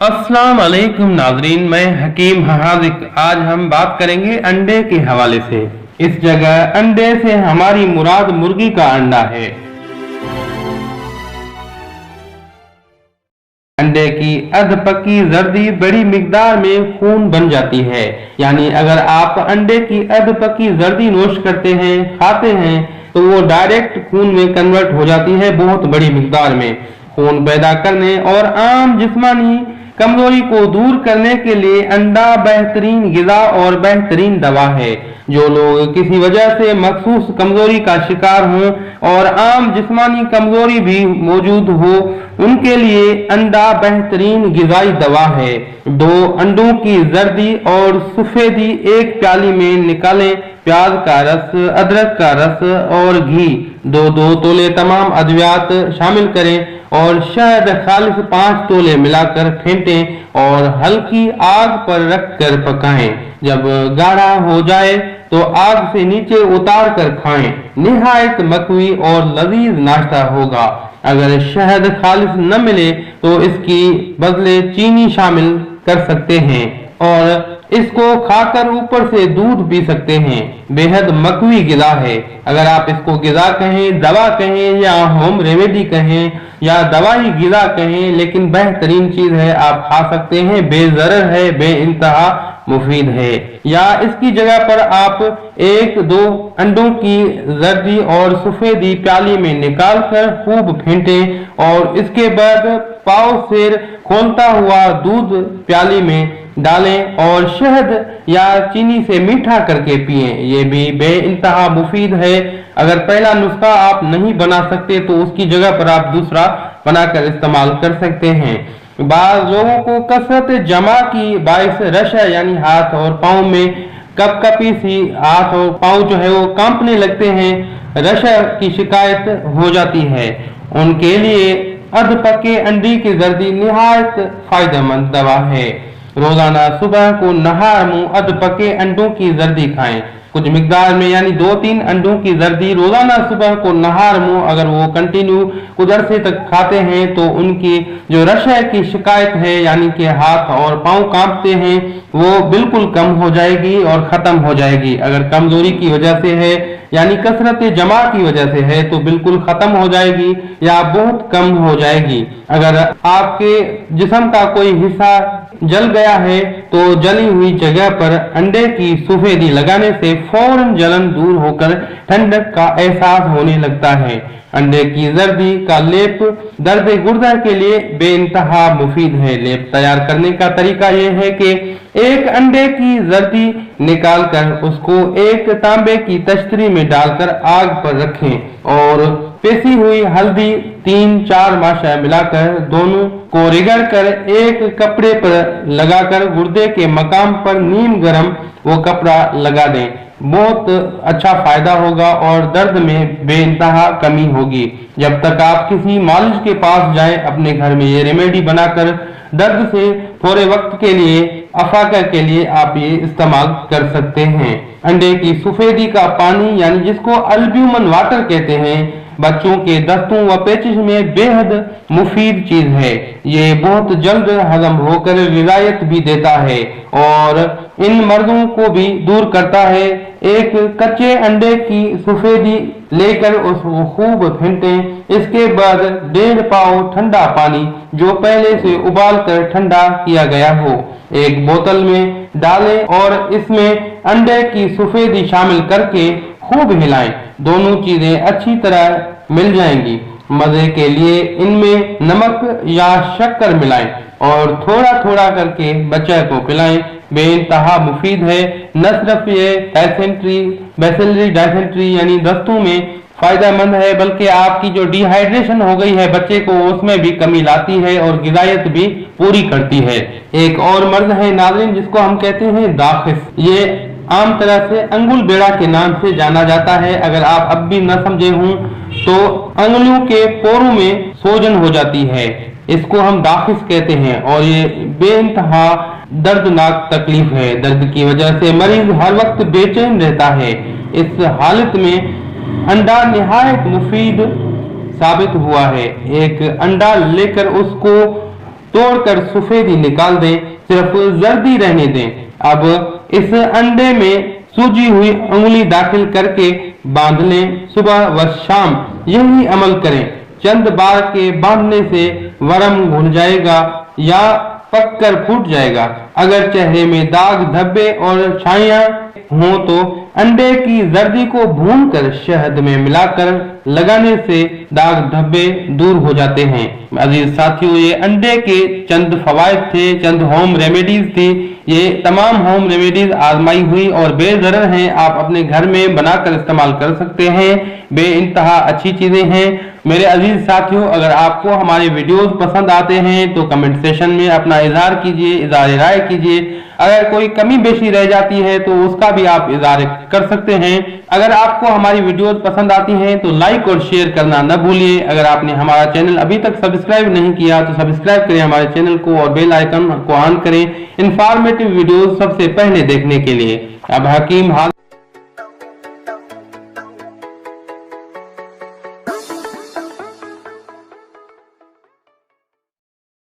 अस्सलाम वालेकुम नाजरीन, मैं हकीम हाजिक। आज हम बात करेंगे अंडे के हवाले से। इस जगह अंडे से हमारी मुराद मुर्गी का अंडा है। अंडे की अधपकी जर्दी बड़ी मिकदार में खून बन जाती है, यानी अगर आप अंडे की अधपकी जर्दी नोश करते हैं, खाते हैं, तो वो डायरेक्ट खून में कन्वर्ट हो जाती है। बहुत बड़ी मिकदार में खून पैदा करने और आम जिस्मानी कमजोरी को दूर करने के लिए अंडा बेहतरीन गिज़ा और बेहतरीन दवा है। जो लोग किसी वजह से मखसूस कमजोरी का शिकार हों और आम जिस्मानी कमजोरी भी मौजूद हो, उनके लिए अंडा बेहतरीन गिज़ाई दवा है। 2 अंडों की जर्दी और सफेदी एक प्याली में निकालें। प्याज का रस, अदरक का रस और घी 2-2 तोले तमाम अद्वियात शामिल करें और शहद खालिस 5 तोले मिलाकर फेंटें और हल्की आग पर रखकर पकाएं। जब गाढ़ा हो जाए तो आग से नीचे उतार कर खाएं। निहायत मकवी और लजीज नाश्ता होगा। अगर शहद खालिस न मिले तो इसकी बदले चीनी शामिल कर सकते हैं और इसको खाकर ऊपर से दूध पी सकते हैं। बेहद मकवी गिज़ा है। अगर आप इसको गिज़ा कहें, दवा कहें या होम रेमेडी कहें या दवाई गिज़ा कहें, लेकिन बेहतरीन चीज है, आप खा सकते हैं। बेज़रर है, बेइंतहा मुफीद है। या इसकी जगह पर आप 1-2 अंडों की जर्दी और सफेदी प्याली में निकालकर खूब फेंटें और इसके बाद पाव सेर खोलता हुआ दूध प्याली में डालें और शहद या चीनी से मीठा करके पिएं। ये भी बेइंतहा मुफीद है। अगर पहला नुस्खा आप नहीं बना सकते तो उसकी जगह पर आप दूसरा बनाकर इस्तेमाल कर सकते हैं। बाज़ लोगों को कसरत जमा की बाइस रशा यानी हाथ और पाँव में कपकपी सी, हाथ और पाँव जो है वो कांपने लगते हैं, रशा की शिकायत हो जाती है। उनके लिए अधपके अंडे की जर्दी निहायत फायदेमंद दवा है। रोजाना सुबह को नहार मुंह अधपके अंडों की जर्दी खाएं। कुछ मिकदार में यानी 2-3 अंडों की जर्दी रोजाना सुबह को नहार मुंह अगर वो कंटिन्यू कुछ अरसे तक खाते हैं तो उनकी जो रशा की शिकायत है, यानी कि हाथ और पांव कांपते हैं, वो बिल्कुल कम हो जाएगी और खत्म हो जाएगी। अगर कमजोरी की वजह से है यानी कसरत जमा की वजह से है तो बिल्कुल खत्म हो जाएगी या बहुत कम हो जाएगी। अगर आपके जिस्म का कोई हिस्सा जल गया है तो जली हुई जगह पर अंडे की सफेदी लगाने से फौरन जलन दूर होकर ठंडक का एहसास होने लगता है। अंडे की जर्दी का लेप दर्द गुर्दा के लिए बेइंतहा मुफीद है। लेप तैयार करने का तरीका यह है कि एक अंडे की जर्दी निकालकर उसको एक तांबे की तश्तरी में डालकर आग पर रखें और पेसी हुई हल्दी 3-4 माशा मिलाकर दोनों को रगड़ कर एक कपड़े पर लगाकर गुर्दे के मकाम पर नीम गरम वो कपड़ा लगा दें। बहुत अच्छा फायदा होगा और दर्द में बेइंतहा कमी होगी। जब तक आप किसी मालिश के पास जाएं, अपने घर में ये रेमेडी बनाकर दर्द से थोड़े वक्त के लिए अफाका के लिए आप ये इस्तेमाल कर सकते हैं। अंडे की सफेदी का पानी यानी जिसको अल्ब्यूमन वाटर कहते हैं, बच्चों के दस्तों व पेचिश में बेहद मुफीद चीज है। ये बहुत जल्द हजम होकर रियायत भी देता है और इन मर्दों को भी दूर करता है। एक कच्चे अंडे की सफेदी लेकर उसको खूब फेंटें। इसके बाद 1.5 पाव ठंडा पानी जो पहले से उबाल कर ठंडा किया गया हो एक बोतल में डालें और इसमें अंडे की सफेदी शामिल करके खूब हिलाएं। दोनों चीजें अच्छी तरह मिल जाएंगी। मजे के लिए इनमें नमक या शक्कर मिलाएं और थोड़ा थोड़ा करके बच्चे को पिलाएं। बेइंतहा मुफीद है। न सिर्फ ये बैसिलरी डायसेंट्री यानी दस्तों में फायदेमंद है, बल्कि आपकी जो डिहाइड्रेशन हो गई है बच्चे को, उसमें भी कमी लाती है और गिज़ायत भी पूरी करती है। एक और मर्ज है नाज़रीन जिसको हम कहते हैं दाखिस। ये आम तरह से अंगुल बेड़ा के नाम से जाना जाता है। अगर आप अब भी न समझे हों तो अंगुलियों के पोरों में सोजन हो जाती है, इसको हम दाखिस कहते हैं और ये बेइंतहा दर्दनाक तकलीफ है। दर्द की वजह से मरीज हर वक्त बेचैन रहता है। इस हालत में अंडा निहायत मुफीद साबित हुआ है। एक अंडा लेकर उसको तोड़कर सफेदी निकाल दें, सिर्फ जर्दी रहने दें। अब इस अंडे में सूजी हुई उंगली दाखिल करके बांध लें। सुबह व शाम यही अमल करें। चंद बार के बांधने से वरम घुल जाएगा या पककर फूट जाएगा। अगर चेहरे में दाग, धब्बे और छाइयां हो तो अंडे की जर्दी को भूनकर शहद में मिलाकर लगाने से दाग धब्बे दूर हो जाते हैं। अजीज साथियों, ये अंडे के चंद फवायद थे, चंद होम रेमेडीज थी। ये तमाम होम रेमेडीज आजमाई हुई और बेज़रर हैं। आप अपने घर में बनाकर इस्तेमाल कर सकते हैं। बेइंतहा अच्छी चीजें हैं। मेरे अजीज साथियों, अगर आपको हमारे वीडियोस पसंद आते हैं तो कमेंट सेशन में अपना इजहार कीजिए, इजहार राय कीजिए। अगर कोई कमी बेशी रह जाती है तो उसका भी आप इजहार कर सकते हैं। अगर आपको हमारी वीडियोस पसंद आती हैं तो लाइक और शेयर करना न भूलिए। अगर आपने हमारा चैनल अभी तक सब्सक्राइब नहीं किया तो सब्सक्राइब करें हमारे चैनल को और बेल आइकन को ऑन करें इंफॉर्मेटिव वीडियोस सबसे पहले देखने के लिए। अब हकीम